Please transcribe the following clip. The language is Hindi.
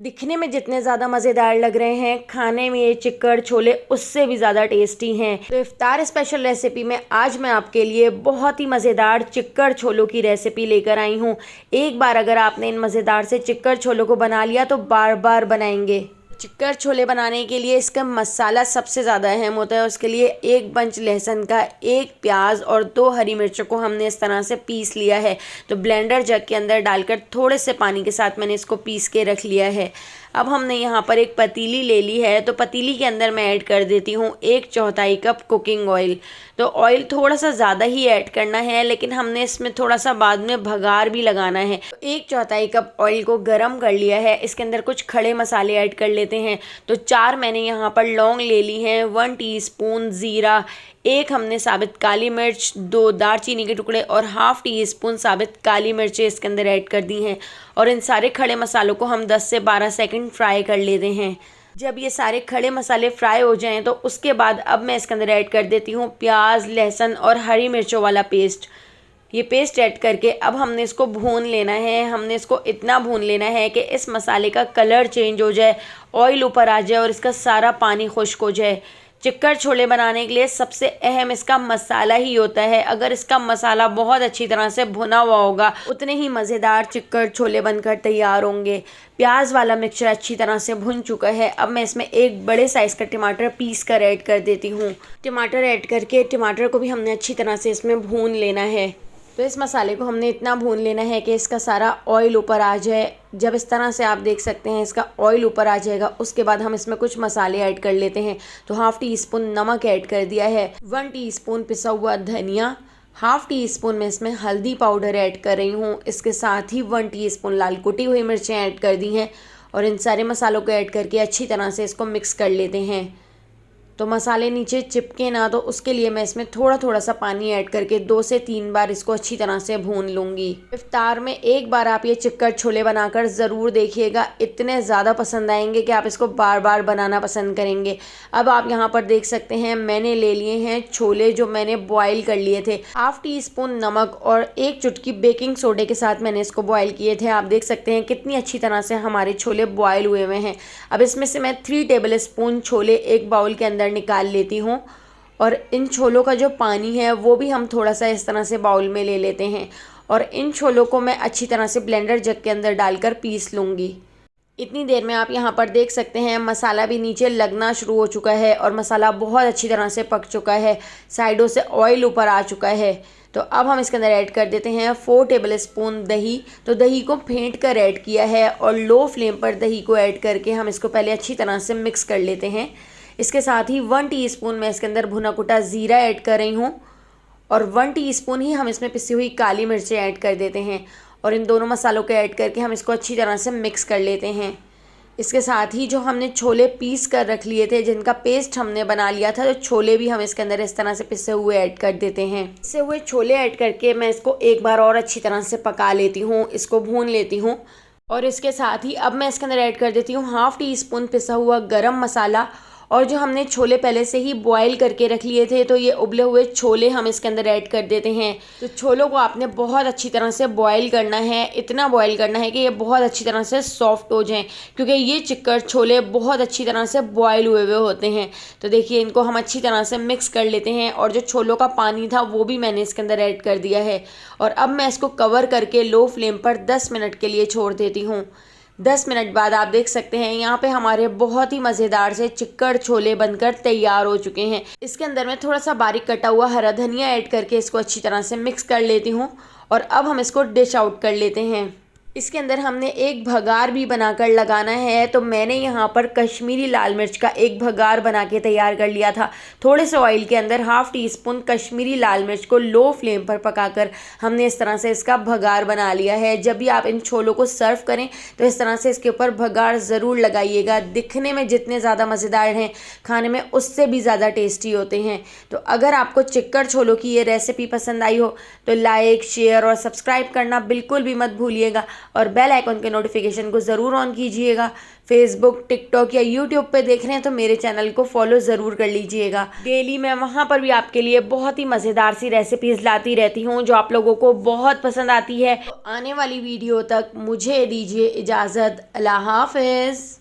दिखने में जितने ज़्यादा मज़ेदार लग रहे हैं, खाने में ये चिक्कड़ छोले उससे भी ज़्यादा टेस्टी हैं। तो इफ्तार स्पेशल रेसिपी में आज मैं आपके लिए बहुत ही मज़ेदार चिक्कड़ छोलों की रेसिपी लेकर आई हूँ। एक बार अगर आपने इन मज़ेदार से चिक्कड़ छोलों को बना लिया तो बार बार बनाएंगे। चिक्कड़ छोले बनाने के लिए इसका मसाला सबसे ज़्यादा अहम होता है। उसके लिए एक बंच लहसुन का, एक प्याज और 2 हरी मिर्चों को हमने इस तरह से पीस लिया है। तो ब्लेंडर जग के अंदर डालकर थोड़े से पानी के साथ मैंने इसको पीस के रख लिया है। अब हमने यहाँ पर एक पतीली ले ली है, तो पतीली के अंदर मैं ऐड कर देती हूँ 1/4 कप कुकिंग ऑयल। तो ऑयल थोड़ा सा ज़्यादा ही ऐड करना है, लेकिन हमने इसमें थोड़ा सा बाद में भगार भी लगाना है। तो 1/4 कप ऑयल को गर्म कर लिया है। इसके अंदर कुछ खड़े मसाले ऐड कर लेते हैं। तो 4 मैंने यहाँ पर लौंग ले ली हैं, 1 टीस्पून ज़ीरा, 1 हमने साबित काली मिर्च, 2 दालचीनी के टुकड़े और ½ टीस्पून साबित काली मिर्चें इसके अंदर ऐड कर दी हैं। और इन सारे खड़े मसालों को हम 10 से 12 सेकंड फ्राई कर लेते हैं। जब ये सारे खड़े मसाले फ्राई हो जाएं तो उसके बाद अब मैं इसके अंदर ऐड कर देती हूँ प्याज, लहसुन और हरी मिर्चों वाला पेस्ट। ये पेस्ट ऐड करके अब हमने इसको भून लेना है। हमने इसको इतना भून लेना है कि इस मसाले का कलर चेंज हो जाए, ऑयल ऊपर आ जाए और इसका सारा पानी खुश्क हो जाए। चिक्कड़ छोले बनाने के लिए सबसे अहम इसका मसाला ही होता है। अगर इसका मसाला बहुत अच्छी तरह से भुना हुआ होगा, उतने ही मज़ेदार चिक्कड़ छोले बनकर तैयार होंगे। प्याज वाला मिक्सचर अच्छी तरह से भुन चुका है। अब मैं इसमें एक बड़े साइज़ का टमाटर पीस कर ऐड कर देती हूँ। टमाटर ऐड करके टमाटर को भी हमने अच्छी तरह से इसमें भून लेना है। तो इस मसाले को हमने इतना भून लेना है कि इसका सारा ऑयल ऊपर आ जाए। जब इस तरह से आप देख सकते हैं इसका ऑयल ऊपर आ जाएगा, उसके बाद हम इसमें कुछ मसाले ऐड कर लेते हैं। तो ½ टीस्पून नमक ऐड कर दिया है, 1 टीस्पून पिसा हुआ धनिया, ½ टीस्पून में इसमें हल्दी पाउडर ऐड कर रही हूँ। इसके साथ ही 1 टीस्पून लाल कुटी हुई मिर्चें ऐड कर दी हैं। और इन सारे मसालों को ऐड करके अच्छी तरह से इसको मिक्स कर लेते हैं। तो मसाले नीचे चिपके ना, तो उसके लिए मैं इसमें थोड़ा थोड़ा सा पानी ऐड करके 2 से 3 बार इसको अच्छी तरह से भून लूँगी। इफ्तार में एक बार आप ये चिक्कड़ छोले बनाकर ज़रूर देखिएगा। इतने ज़्यादा पसंद आएंगे कि आप इसको बार बार बनाना पसंद करेंगे। अब आप यहाँ पर देख सकते हैं मैंने ले लिए हैं छोले, जो मैंने बॉयल कर लिए थे। ½ टीस्पून नमक और 1 चुटकी बेकिंग सोडे के साथ मैंने इसको बॉयल किए थे। आप देख सकते हैं कितनी अच्छी तरह से हमारे छोले बॉयल हुए हुए हैं। अब इसमें से मैं 3 टेबल स्पून छोले एक बाउल के अंदर निकाल लेती हूँ। और इन छोलों का जो पानी है वो भी हम थोड़ा सा इस तरह से बाउल में ले लेते हैं। और इन छोलों को मैं अच्छी तरह से ब्लेंडर जग के अंदर डालकर पीस लूँगी। इतनी देर में आप यहाँ पर देख सकते हैं मसाला भी नीचे लगना शुरू हो चुका है और मसाला बहुत अच्छी तरह से पक चुका है। साइडों से ऑयल ऊपर आ चुका है। तो अब हम इसके अंदर ऐड कर देते हैं 4 टेबल स्पून दही। तो दही को फेंट कर ऐड किया है और लो फ्लेम पर दही को ऐड करके हम इसको पहले अच्छी तरह से मिक्स कर लेते हैं। इसके साथ ही 1 टीस्पून मैं इसके अंदर भुना कुटा ज़ीरा ऐड कर रही हूँ और 1 टीस्पून ही हम इसमें पिसी हुई काली मिर्चें ऐड कर देते हैं। और इन दोनों मसालों को ऐड करके हम इसको अच्छी तरह से मिक्स कर लेते हैं। इसके साथ ही जो हमने छोले पीस कर रख लिए थे, जिनका पेस्ट हमने बना लिया था, तो छोले भी हम इसके अंदर इस तरह से पिसे हुए ऐड कर देते हैं। पिसे हुए छोले ऐड करके मैं इसको एक बार और अच्छी तरह से पका लेती हूँ, इसको भून लेती हूँ। और इसके साथ ही अब मैं इसके अंदर ऐड कर देती हूँ ½ टीस्पून पिसा हुआ गरम मसाला। और जो हमने छोले पहले से ही बॉयल करके रख लिए थे, तो ये उबले हुए छोले हम इसके अंदर ऐड कर देते हैं। तो छोलों को आपने बहुत अच्छी तरह से बॉयल करना है, इतना बॉयल करना है कि ये बहुत अच्छी तरह से सॉफ्ट हो जाएं, क्योंकि ये चिक्कड़ छोले बहुत अच्छी तरह से बॉयल हुए हुए होते हैं। तो देखिए इनको हम अच्छी तरह से मिक्स कर लेते हैं। और जो छोलों का पानी था वो भी मैंने इसके अंदर ऐड कर दिया है। और अब मैं इसको कवर करके लो फ्लेम पर 10 मिनट के लिए छोड़ देती हूँ। 10 मिनट बाद आप देख सकते हैं यहाँ पे हमारे बहुत ही मज़ेदार से चिक्कड़ छोले बनकर तैयार हो चुके हैं। इसके अंदर मैं थोड़ा सा बारीक कटा हुआ हरा धनिया ऐड करके इसको अच्छी तरह से मिक्स कर लेती हूँ। और अब हम इसको डिश आउट कर लेते हैं। इसके अंदर हमने एक भगार भी बनाकर लगाना है। तो मैंने यहाँ पर कश्मीरी लाल मिर्च का एक भगार बना के तैयार कर लिया था। थोड़े से ऑयल के अंदर ½ टीस्पून कश्मीरी लाल मिर्च को लो फ्लेम पर पकाकर हमने इस तरह से इसका भगार बना लिया है। जब भी आप इन छोलों को सर्व करें तो इस तरह से इसके ऊपर भगार ज़रूर लगाइएगा। दिखने में जितने ज़्यादा मज़ेदार हैं, खाने में उससे भी ज़्यादा टेस्टी होते हैं। तो अगर आपको चिक्कड़ छोलों की ये रेसिपी पसंद आई हो तो लाइक, शेयर और सब्सक्राइब करना बिल्कुल भी मत भूलिएगा। और बेल आइकन के नोटिफिकेशन को ज़रूर ऑन कीजिएगा। फेसबुक, टिकटॉक या यूट्यूब पे देख रहे हैं तो मेरे चैनल को फॉलो ज़रूर कर लीजिएगा। डेली मैं वहाँ पर भी आपके लिए बहुत ही मज़ेदार सी रेसिपीज़ लाती रहती हूँ जो आप लोगों को बहुत पसंद आती है। तो आने वाली वीडियो तक मुझे दीजिए इजाज़त। अल्लाह हाफ़िज़।